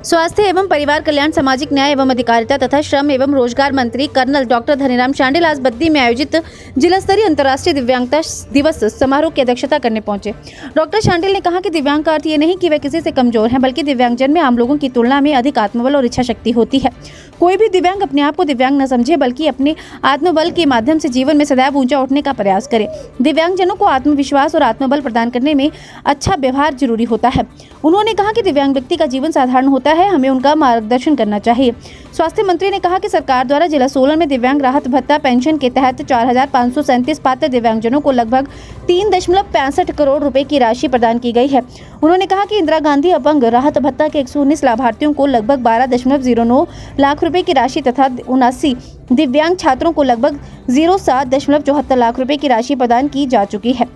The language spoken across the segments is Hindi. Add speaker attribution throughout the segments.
Speaker 1: स्वास्थ्य एवं परिवार कल्याण, सामाजिक न्याय एवं अधिकारिता तथा श्रम एवं रोजगार मंत्री कर्नल डॉक्टर धनीराम शांडिल आज बद्दी में आयोजित जिला स्तरीय अंतर्राष्ट्रीय दिव्यांगता दिवस समारोह की अध्यक्षता करने पहुंचे। डॉक्टर शांडिल ने कहा कि दिव्यांग का अर्थ ये नहीं कि वे किसी से कमजोर हैं, बल्कि दिव्यांगजन में आम लोगों की तुलना में अधिक आत्मबल और इच्छा शक्ति होती है। कोई भी दिव्यांग अपने आप को दिव्यांग न समझे, बल्कि अपने आत्मबल के माध्यम से जीवन में सदैव ऊंचा उठने का प्रयास करे। दिव्यांगजनों को आत्मविश्वास और आत्मबल प्रदान करने में अच्छा व्यवहार जरूरी होता है। उन्होंने कहा कि दिव्यांग व्यक्ति का जीवन साधारण होता है, हमें उनका मार्गदर्शन करना चाहिए। स्वास्थ्य मंत्री ने कहा कि सरकार द्वारा जिला सोलन में दिव्यांग राहत भत्ता पेंशन के तहत 4,537 पात्र दिव्यांगजनों को लगभग 3.65 करोड़ रुपए की राशि प्रदान की गई है। उन्होंने कहा कि इंदिरा गांधी अपंग राहत भत्ता के 119 लाभार्थियों को लगभग 12.09 लाख रुपए की राशि तथा 79 दिव्यांग छात्रों को लगभग 07.74 लाख रुपए की राशि प्रदान की जा चुकी है।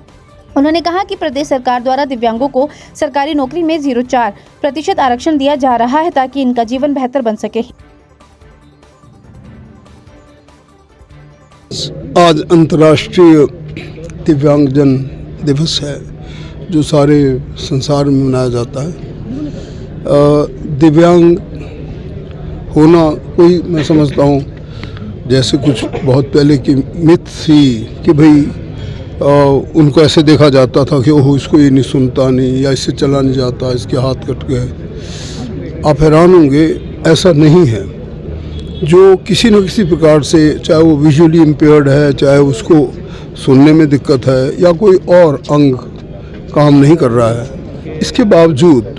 Speaker 1: उन्होंने कहा कि प्रदेश सरकार द्वारा दिव्यांगों को सरकारी नौकरी में 0.4% आरक्षण दिया जा रहा है, ताकि इनका जीवन बेहतर बन सके।
Speaker 2: आज अंतर्राष्ट्रीय दिव्यांगजन दिवस है, जो सारे संसार में मनाया जाता है। दिव्यांग होना कोई, मैं समझता हूँ, जैसे कुछ बहुत पहले की मिथ थी कि भाई उनको ऐसे देखा जाता था कि ओह, इसको ये नहीं सुनता नहीं, या इससे चला नहीं जाता, इसके हाथ कट गए। आप हैरान होंगे, ऐसा नहीं है। जो किसी न किसी प्रकार से, चाहे वो विजुअली इम्पेयर्ड है, चाहे उसको सुनने में दिक्कत है, या कोई और अंग काम नहीं कर रहा है, इसके बावजूद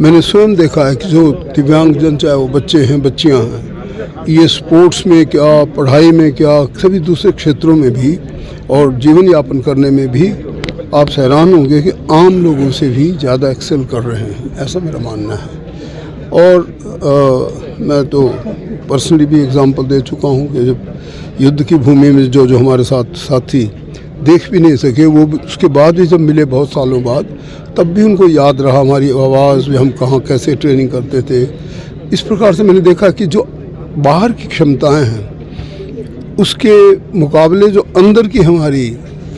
Speaker 2: मैंने स्वयं देखा है कि जो दिव्यांगजन, चाहे वो बच्चे हैं, बच्चियां हैं, ये स्पोर्ट्स में क्या, पढ़ाई में क्या, सभी दूसरे क्षेत्रों में भी और जीवन यापन करने में भी आप हैरान होंगे कि आम लोगों से भी ज़्यादा एक्सेल कर रहे हैं, ऐसा मेरा मानना है। और मैं तो पर्सनली भी एग्जांपल दे चुका हूं कि जब युद्ध की भूमि में जो हमारे साथ साथी देख भी नहीं सके, वो उसके बाद भी जब मिले बहुत सालों बाद, तब भी उनको याद रहा हमारी आवाज़ में, हम कहाँ कैसे ट्रेनिंग करते थे। इस प्रकार से मैंने देखा कि जो बाहर की क्षमताएँ हैं, उसके मुकाबले जो अंदर की हमारी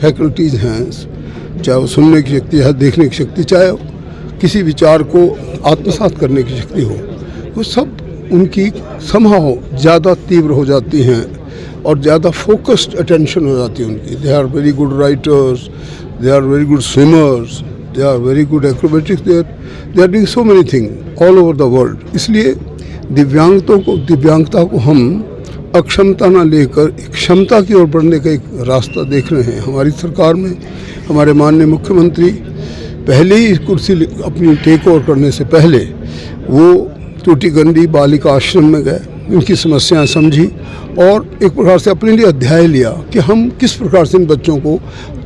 Speaker 2: फैकल्टीज़ हैं, चाहे वो सुनने की शक्ति है, देखने की शक्ति, चाहे किसी विचार को आत्मसात करने की शक्ति हो, वो सब उनकी समहाउ ज़्यादा तीव्र हो जाती हैं और ज़्यादा फोकस्ड अटेंशन हो जाती है उनकी। They are very good writers, they are very good swimmers, they are very good acrobatics, they are doing so many thing all over the world. इसलिए दिव्यांगता को हम अक्षमता न लेकर क्षमता की ओर बढ़ने का एक रास्ता देख रहे हैं। हमारी सरकार में हमारे माननीय मुख्यमंत्री पहले ही कुर्सी अपनी टेक ओवर करने से पहले वो टूटीगंडी बालिका आश्रम में गए, उनकी समस्याएं समझी और एक प्रकार से अपने लिए अध्याय लिया कि हम किस प्रकार से इन बच्चों को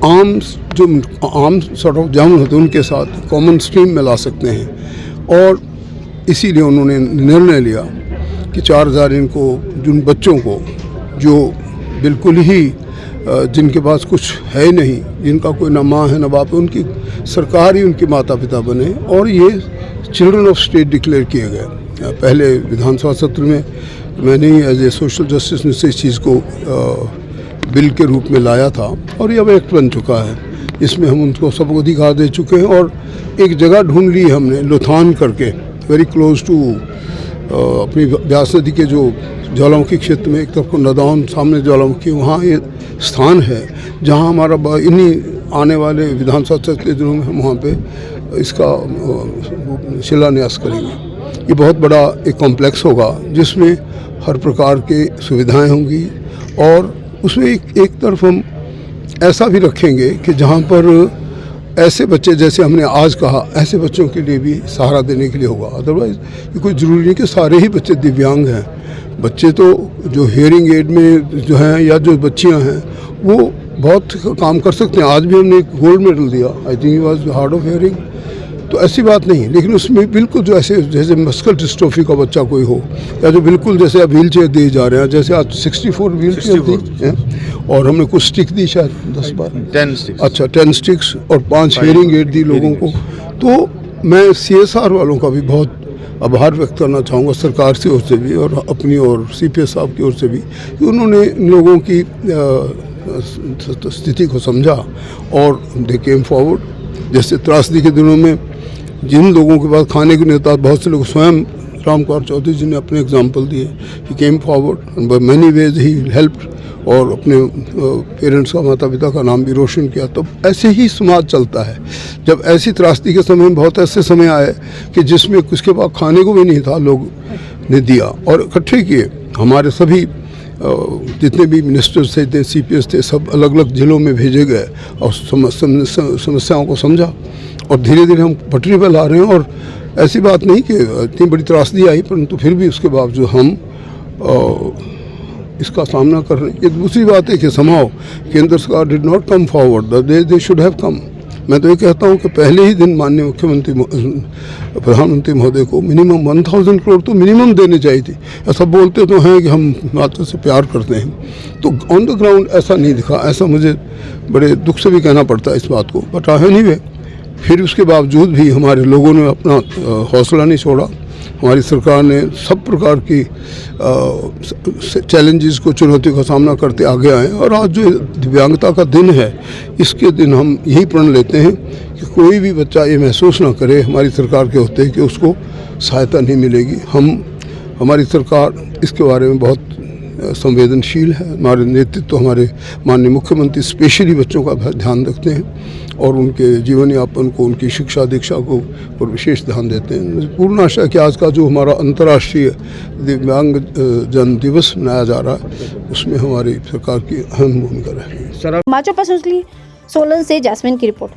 Speaker 2: आम सॉर्ट ऑफ जामुन होते हैं उनके साथ कॉमन स्ट्रीम में ला सकते हैं। और इसीलिए उन्होंने निर्णय लिया कि 4,000 इनको, जिन बच्चों को जो बिल्कुल ही जिनके पास कुछ है ही नहीं, जिनका कोई ना माँ है ना बाप है, उनकी सरकार ही उनके माता पिता बने और ये चिल्ड्रन ऑफ स्टेट डिक्लेयर किए गए। पहले विधानसभा सत्र में मैंने ही एज ए सोशल जस्टिस में से इस चीज़ को बिल के रूप में लाया था और ये अब एक्ट बन चुका है। इसमें हम उनको सबको अधिकार दे चुके हैं और एक जगह ढूंढ ली हमने लोथान करके, वेरी क्लोज टू अपनी ब्यास नदी के जो ज्वालामुखी क्षेत्र में, एक तरफ को नदाउन, सामने ज्वालामुखी, वहाँ ये स्थान है जहाँ हमारा इन्हीं आने वाले विधानसभा सत्र के दिनों में हम वहाँ पे इसका शिलान्यास करेंगे। ये बहुत बड़ा एक कॉम्प्लेक्स होगा जिसमें हर प्रकार के सुविधाएं होंगी और उसमें एक तरफ हम ऐसा भी रखेंगे कि जहाँ पर ऐसे बच्चे, जैसे हमने आज कहा, ऐसे बच्चों के लिए भी सहारा देने के लिए होगा। अदरवाइज़ ये कोई ज़रूरी नहीं कि सारे ही बच्चे दिव्यांग हैं। बच्चे तो जो हियरिंग एड में जो हैं या जो बच्चियां हैं वो बहुत काम कर सकते हैं। आज भी हमने एक गोल्ड मेडल दिया, I think he was hard of hearing, तो ऐसी बात नहीं। लेकिन उसमें बिल्कुल जो ऐसे जैसे मस्कुलर डिस्ट्रोफी का बच्चा कोई हो, या जो बिल्कुल जैसे अब व्हील चेयर दिए जा रहे हैं, जैसे आज 64 व्हील चेयर दी हैं और हमने कुछ स्टिक दी, शायद 10 स्टिक्स, अच्छा 10 स्टिक्स और 5 हियरिंग एड दी लोगों को। तो मैं CSR वालों का भी बहुत आभार व्यक्त करना चाहूँगा, सरकार की ओर से भी और अपनी और CPS साहब की ओर से भी, कि उन्होंने इन लोगों की स्थिति को समझा और दे केम फॉरवर्ड। जैसे त्रासदी के दिनों में जिन लोगों के पास खाने को नहीं होता, बहुत से लोग स्वयं राम कुमार चौधरी जी ने अपने एग्जाम्पल दिए, he came forward and by many ways he helped और अपने पेरेंट्स का, माता पिता का नाम भी रोशन किया। तो ऐसे ही समाज चलता है। जब ऐसी त्रासदी के समय में बहुत ऐसे समय आए कि जिसमें उसके पास खाने को भी नहीं था, लोग ने दिया और इकट्ठे किए। हमारे सभी जितने भी मिनिस्टर्स थे, जितने CPS थे, सब अलग अलग जिलों में भेजे गए और समस्याओं को समझा और धीरे धीरे हम पटरी पर ला रहे हैं। और ऐसी बात नहीं कि इतनी बड़ी त्रासदी आई, परंतु फिर भी उसके बावजूद हम इसका सामना कर रहे हैं। ये दूसरी बात है कि समाओ केंद्र सरकार did not come forward they should have come. मैं तो ये कहता हूँ कि पहले ही दिन माननीय मुख्यमंत्री प्रधानमंत्री महोदय को मिनिमम 1000 करोड़ तो मिनिमम देने चाहिए थी। ऐसा बोलते तो हैं कि हम माता से प्यार करते हैं, तो ऑन द ग्राउंड ऐसा नहीं दिखा। ऐसा मुझे बड़े दुख से भी कहना पड़ता है इस बात को, बट एनीवे फिर उसके बावजूद भी हमारे लोगों ने अपना हौसला नहीं छोड़ा। हमारी सरकार ने सब प्रकार की चैलेंजेस को, चुनौतियों का सामना करते आगे आए। और आज जो दिव्यांगता का दिन है, इसके दिन हम यही प्रण लेते हैं कि कोई भी बच्चा ये महसूस ना करे हमारी सरकार के होते कि उसको सहायता नहीं मिलेगी। हमारी सरकार इसके बारे में बहुत संवेदनशील है। हमारे नेतृत्व, हमारे माननीय मुख्यमंत्री स्पेशली बच्चों का ध्यान रखते हैं और उनके जीवन यापन को, उनकी शिक्षा दीक्षा को पर विशेष ध्यान देते हैं। मुझे पूर्ण आशा है कि आज का जो हमारा अंतर्राष्ट्रीय दिव्यांग जन दिवस मनाया जा रहा है, उसमें हमारी सरकार की अहम भूमिका रहेगी।
Speaker 1: हिमाचल पर सुन ली सोलन से जैस्मिन की रिपोर्ट।